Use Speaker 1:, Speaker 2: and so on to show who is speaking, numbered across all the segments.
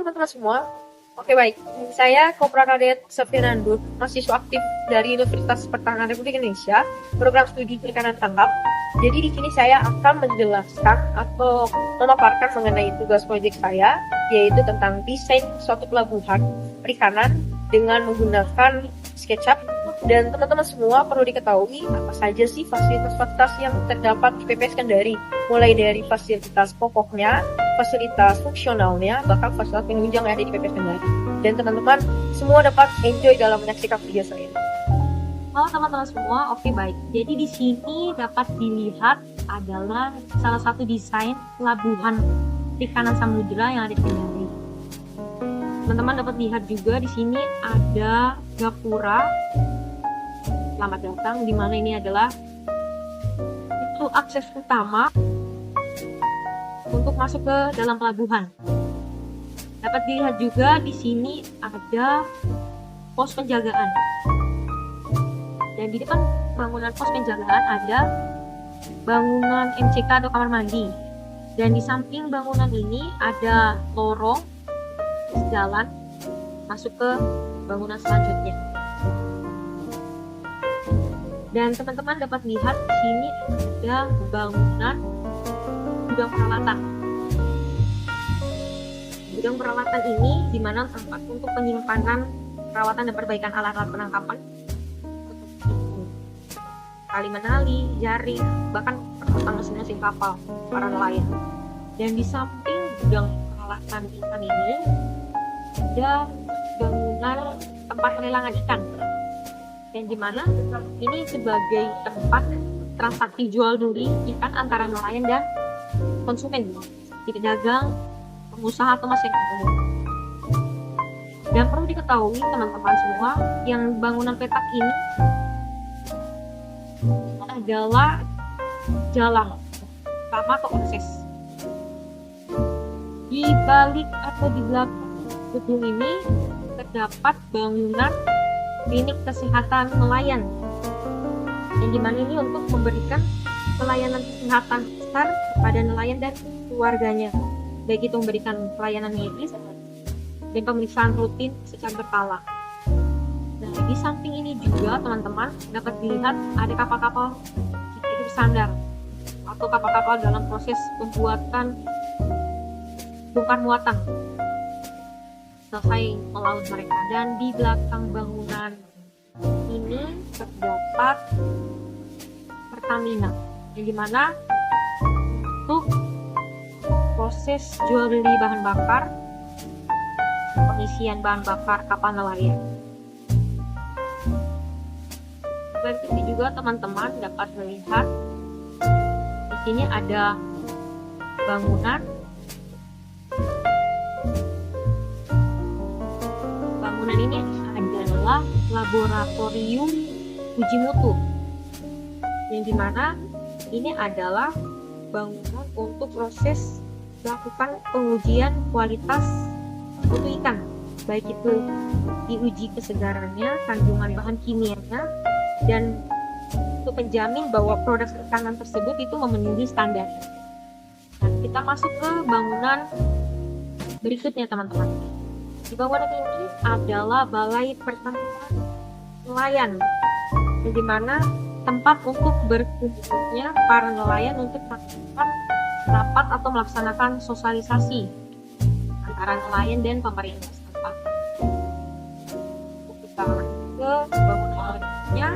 Speaker 1: teman-teman semua. Oke baik, saya Kopra Kadet Septianandut, mahasiswa aktif dari Universitas Pertanian Republik Indonesia, program studi perikanan tangkap. Jadi di sini saya akan menjelaskan atau memaparkan mengenai tugas proyek saya, yaitu tentang desain suatu pelabuhan perikanan dengan menggunakan SketchUp. Dan teman-teman semua perlu diketahui apa saja sih fasilitas-fasilitas yang terdapat di PPS Kendari, mulai dari fasilitas pokoknya, fasilitas fungsionalnya, bahkan fasilitas penunjang yang ada di PPS Kendari. Dan teman-teman semua dapat enjoy dalam menyaksikan video saya ini.
Speaker 2: Halo teman-teman semua, oke baik. Jadi di sini dapat dilihat adalah salah satu desain pelabuhan perikanan samudera yang ada di Kendari. Teman-teman dapat lihat juga di sini ada gapura. Selamat datang, di mana ini adalah itu akses utama untuk masuk ke dalam pelabuhan. Dapat dilihat juga di sini ada pos penjagaan. Dan di depan bangunan pos penjagaan ada bangunan MCK atau kamar mandi. Dan di samping bangunan ini ada lorong jalan masuk ke bangunan selanjutnya. Dan teman-teman dapat lihat di sini ada bangunan gudang peralatan. Gudang peralatan ini di mana tempat untuk penyimpanan, perawatan dan perbaikan alat-alat penangkapan, tali menali, jaring, bahkan peralatan mesin-mesin kapal para nelayan. Dan di samping gudang peralatan ikan ini ada bangunan tempat pelelangan ikan. Yang dimana ini sebagai tempat transaksi jual beli ikan antara nelayan dan konsumen, pedagang, pengusaha atau masyarakat. Dan perlu diketahui teman-teman semua, yang bangunan petak ini adalah jalan utama atau akses. Di balik atau di belakang gedung ini terdapat bangunan klinik kesehatan nelayan, yang dimana ini untuk memberikan pelayanan kesehatan besar kepada nelayan dan keluarganya, baik itu memberikan pelayanan medis dan pemeriksaan rutin secara berkala. Nah, di samping ini juga teman-teman dapat dilihat ada kapal-kapal hidup standar atau kapal-kapal dalam proses pembuatan bongkar muatan selesai melaut mereka. Dan di belakang bangunan ini terdapat Pertamina, yang dimana untuk proses jual beli bahan bakar, pengisian bahan bakar kapal nelayan. Selain itu juga teman-teman dapat melihat di sini ada bangunan ini adalah laboratorium uji mutu, yang dimana ini adalah bangunan untuk proses melakukan pengujian kualitas mutu ikan, baik itu diuji kesegarannya, kandungan bahan kimianya, dan untuk menjamin bahwa produk perikanan tersebut itu memenuhi standar. Nah, kita masuk ke bangunan berikutnya teman-teman. Di bangunan ini adalah Balai Pertanian Nelayan, di mana tempat untuk berkumpulnya para nelayan untuk melakukan rapat atau melaksanakan sosialisasi antara nelayan dan pemerintah setempat. Kita ke bangunan berikutnya,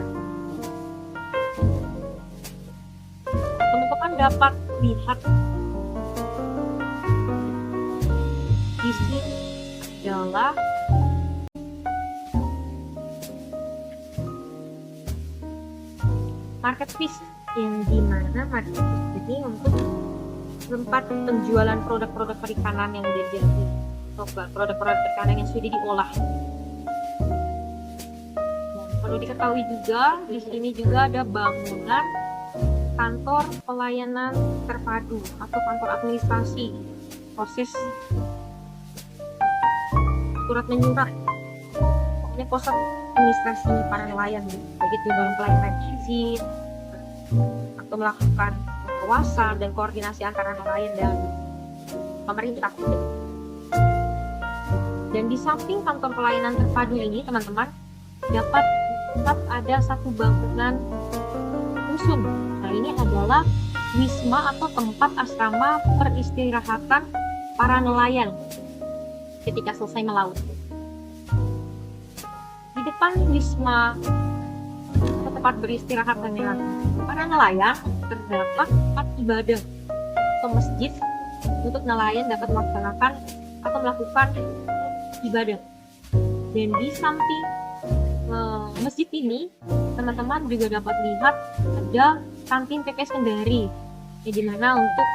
Speaker 2: teman-teman dapat lihat di sini adalah marketplace, yang dimana marketplace ini untuk tempat penjualan produk-produk perikanan yang sudah jadi, produk-produk perikanan yang sudah diolah. Perlu diketahui juga di sini juga ada bangunan kantor pelayanan terpadu atau kantor administrasi, proses surat menyurat, pokoknya pusat administrasi para nelayan, baik itu dalam pelayanan izin atau melakukan pengawasan dan koordinasi antara nelayan dan pemerintah. Dan di samping kantor pelayanan terpadu ini, teman-teman, dapat ada satu bangunan rusun. Nah, ini adalah wisma atau tempat asrama peristirahatan para nelayan ketika selesai melaut. Di depan wisma atau tempat beristirahatnya para nelayan terdapat tempat ibadah atau masjid untuk nelayan dapat melaksanakan atau melakukan ibadah. Dan di samping masjid ini, teman-teman juga dapat lihat ada kantin PPS Kendari, di mana untuk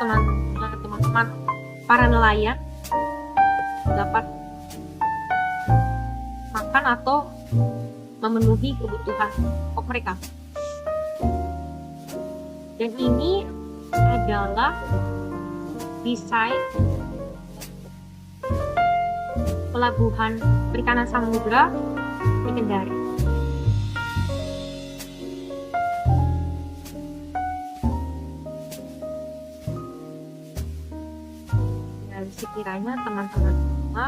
Speaker 2: teman-teman para nelayan dapat makan atau memenuhi kebutuhan pokok mereka. Dan ini adalah desain pelabuhan perikanan samudra di Kendari. Dan sekiranya teman-teman semua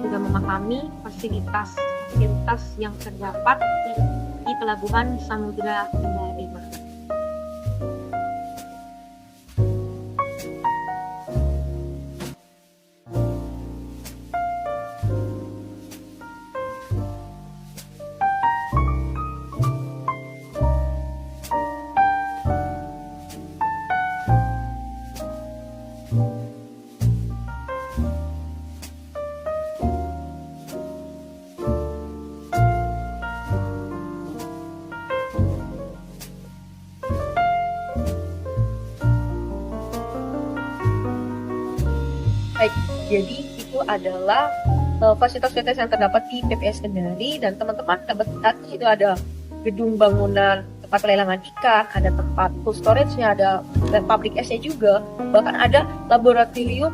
Speaker 2: juga memahami fasilitas yang terdapat di pelabuhan samudra Kendari.
Speaker 1: Baik, jadi itu adalah fasilitas-fasilitas yang terdapat di PPS Kendari, dan teman-teman dapat lihat di situ ada gedung bangunan tempat pelelangan ikan, ada tempat cold storage-nya, ada pabrik esnya juga, bahkan ada laboratorium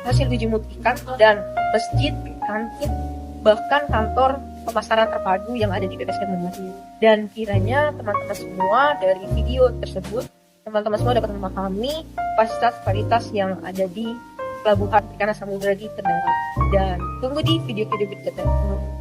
Speaker 1: hasil uji mutu ikan dan masjid, kantin, bahkan kantor pemasaran terpadu yang ada di PPS Kendari. Dan kiranya teman-teman semua dari video tersebut, teman-teman semua dapat memahami fasilitas-fasilitas yang ada di pelabuhan perikanan samudra di Kendari. Dan tunggu di video-video berikutnya.